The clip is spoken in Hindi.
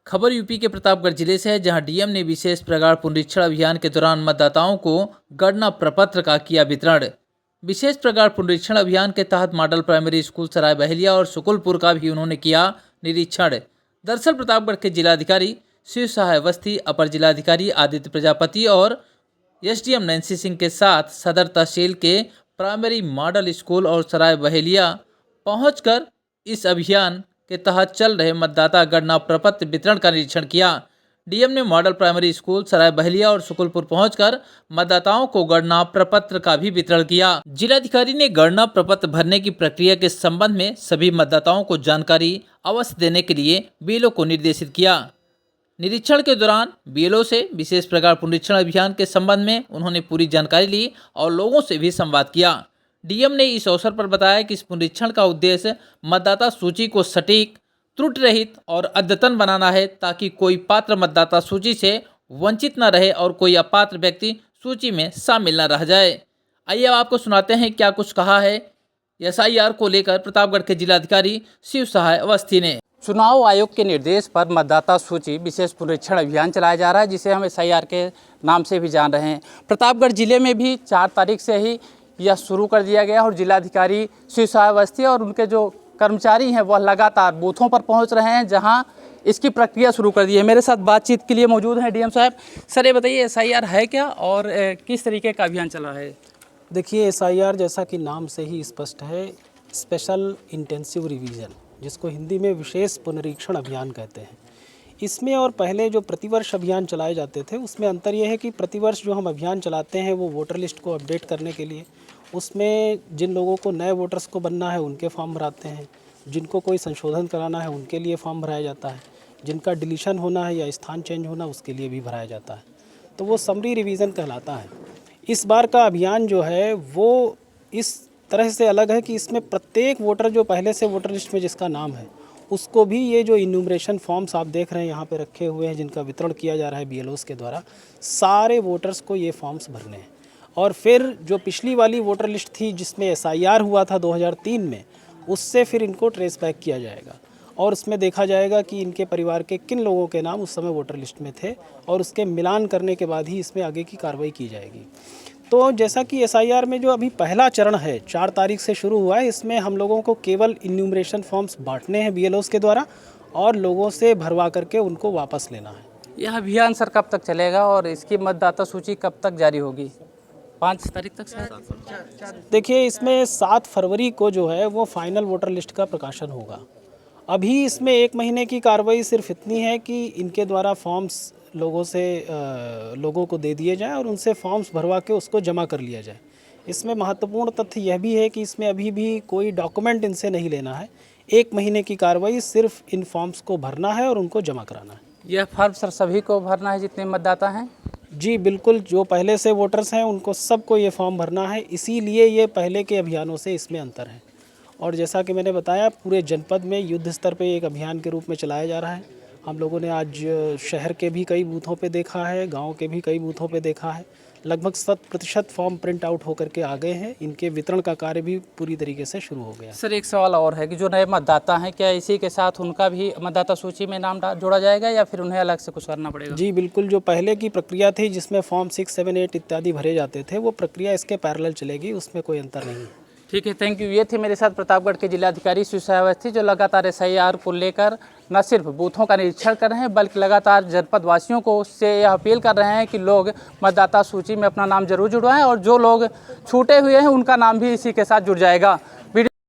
खबर यूपी के प्रतापगढ़ जिले से है, जहां डीएम ने विशेष प्रगाढ़ पुनरीक्षण अभियान के दौरान मतदाताओं को गणना प्रपत्र का किया वितरण। विशेष प्रगाढ़ पुनरीक्षण अभियान के तहत मॉडल प्राइमरी स्कूल सराय बहेलिया और सुकुलपुर का भी उन्होंने किया निरीक्षण। दरअसल प्रतापगढ़ के जिलाधिकारी शिव सहाय अवस्थी, अपर जिलाधिकारी आदित्य प्रजापति और एसडीएम नैन्सी सिंह के साथ सदर तहसील के प्राइमरी मॉडल स्कूल और सराय बहेलिया पहुंचकर इस अभियान के तहत चल रहे मतदाता गणना प्रपत्र वितरण का निरीक्षण किया। डीएम ने मॉडल प्राइमरी स्कूल सराय बहेलिया और सुकुलपुर पहुंचकर मतदाताओं को गणना प्रपत्र का भी वितरण किया। जिलाधिकारी ने गणना प्रपत्र भरने की प्रक्रिया के संबंध में सभी मतदाताओं को जानकारी अवश्य देने के लिए बीएलओ को निर्देशित किया। निरीक्षण के दौरान बीएलओ से विशेष प्रगाढ़ पुनरीक्षण अभियान के संबंध में उन्होंने पूरी जानकारी ली और लोगों से भी संवाद किया। डीएम ने इस अवसर पर बताया कि इस पुनरीक्षण का उद्देश्य मतदाता सूची को सटीक, त्रुटि रहित और अद्यतन बनाना है, ताकि कोई पात्र मतदाता सूची से वंचित न रहे और कोई अपात्र व्यक्ति सूची में शामिल न रह जाए। आइए अब आपको सुनाते हैं क्या कुछ कहा है एसआईआर को लेकर प्रतापगढ़ के जिलाधिकारी शिव सहाय अवस्थी ने। चुनाव आयोग के निर्देश पर मतदाता सूची विशेष पुनरीक्षण अभियान चलाया जा रहा है, जिसे हम एसआईआर के नाम से भी जान रहे हैं। प्रतापगढ़ जिले में भी 4 तारीख से ही यह शुरू कर दिया गया और जिलाधिकारी शिव सहाय अवस्थी और उनके जो कर्मचारी हैं वह लगातार बूथों पर पहुंच रहे हैं, जहां इसकी प्रक्रिया शुरू कर दी है। मेरे साथ बातचीत के लिए मौजूद हैं डीएम साहब। सर, ये बताइए एसआईआर है क्या और किस तरीके का अभियान चल रहा है? देखिए, एसआईआर जैसा कि नाम से ही स्पष्ट है, स्पेशल इंटेंसिव रिवीजन, जिसको हिंदी में विशेष पुनरीक्षण अभियान कहते हैं। इसमें और पहले जो प्रतिवर्ष अभियान चलाए जाते थे उसमें अंतर यह है कि प्रतिवर्ष जो हम अभियान चलाते हैं वो वोटर लिस्ट को अपडेट करने के लिए, उसमें जिन लोगों को नए वोटर्स को बनना है उनके फॉर्म भराते हैं, जिनको कोई संशोधन कराना है उनके लिए फॉर्म भराया जाता है, जिनका डिलीशन होना है या स्थान चेंज होना उसके लिए भी भराया जाता है। तो वो समरी रिवीजन कहलाता है। इस बार का अभियान जो है वो इस तरह से अलग है कि इसमें प्रत्येक वोटर जो पहले से वोटर लिस्ट में जिसका नाम है उसको भी ये जो इन्यूमरेशन फॉर्म्स आप देख रहे हैं यहाँ पे रखे हुए हैं, जिनका वितरण किया जा रहा है बीएलओस के द्वारा, सारे वोटर्स को ये फॉर्म्स भरने हैं। और फिर जो पिछली वाली वोटर लिस्ट थी जिसमें एसआईआर हुआ था 2003 में, उससे फिर इनको ट्रेस बैक किया जाएगा और उसमें देखा जाएगा कि इनके परिवार के किन लोगों के नाम उस समय वोटर लिस्ट में थे और उसके मिलान करने के बाद ही इसमें आगे की कार्रवाई की जाएगी। तो जैसा कि एसआईआर में जो अभी पहला चरण है 4 तारीख से शुरू हुआ है, इसमें हम लोगों को केवल इन्यूमरेशन फॉर्म्स बांटने हैं बीएलओस के द्वारा और लोगों से भरवा करके उनको वापस लेना है। यह अभियान सर कब तक चलेगा और इसकी मतदाता सूची कब तक जारी होगी? 5 तारीख तक सर? देखिए, इसमें 7 फरवरी को जो है वो फाइनल वोटर लिस्ट का प्रकाशन होगा। अभी इसमें 1 महीने की कार्रवाई सिर्फ इतनी है कि इनके द्वारा फॉर्म्स लोगों को दे दिए जाएं और उनसे फॉर्म्स भरवा के उसको जमा कर लिया जाए। इसमें महत्वपूर्ण तथ्य यह भी है कि इसमें अभी भी कोई डॉक्यूमेंट इनसे नहीं लेना है। 1 महीने की कार्रवाई सिर्फ इन फॉर्म्स को भरना है और उनको जमा कराना है। यह फॉर्म सर सभी को भरना है जितने मतदाता हैं? जी बिल्कुल, जो पहले से वोटर्स हैं उनको सबको ये फॉर्म भरना है। इसीलिए ये पहले के अभियानों से इसमें अंतर है। और जैसा कि मैंने बताया, पूरे जनपद में युद्ध स्तर पे एक अभियान के रूप में चलाया जा रहा है। हम लोगों ने आज शहर के भी कई बूथों पे देखा है, गांव के भी कई बूथों पे देखा है। लगभग 100% फॉर्म प्रिंट आउट होकर के आ गए हैं। इनके वितरण का कार्य भी पूरी तरीके से शुरू हो गया। सर, एक सवाल और है कि जो नए मतदाता हैं, क्या इसी के साथ उनका भी मतदाता सूची में नाम जोड़ा जाएगा या फिर उन्हें अलग से कुछ करना पड़ेगा? जी बिल्कुल, जो पहले की प्रक्रिया थी जिसमें फॉर्म 6, 7, 8 इत्यादि भरे जाते थे, वो प्रक्रिया इसके पैरेलल चलेगी, उसमें कोई अंतर नहीं है। ठीक है, थैंक यू। ये थे मेरे साथ प्रतापगढ़ के जिलाधिकारी शिव सहाय अवस्थी, जो लगातार एसआईआर को लेकर न सिर्फ बूथों का निरीक्षण कर रहे हैं बल्कि लगातार जनपद वासियों को उससे यह अपील कर रहे हैं कि लोग मतदाता सूची में अपना नाम जरूर जुड़वाएं और जो लोग छूटे हुए हैं उनका नाम भी इसी के साथ जुड़ जाएगा।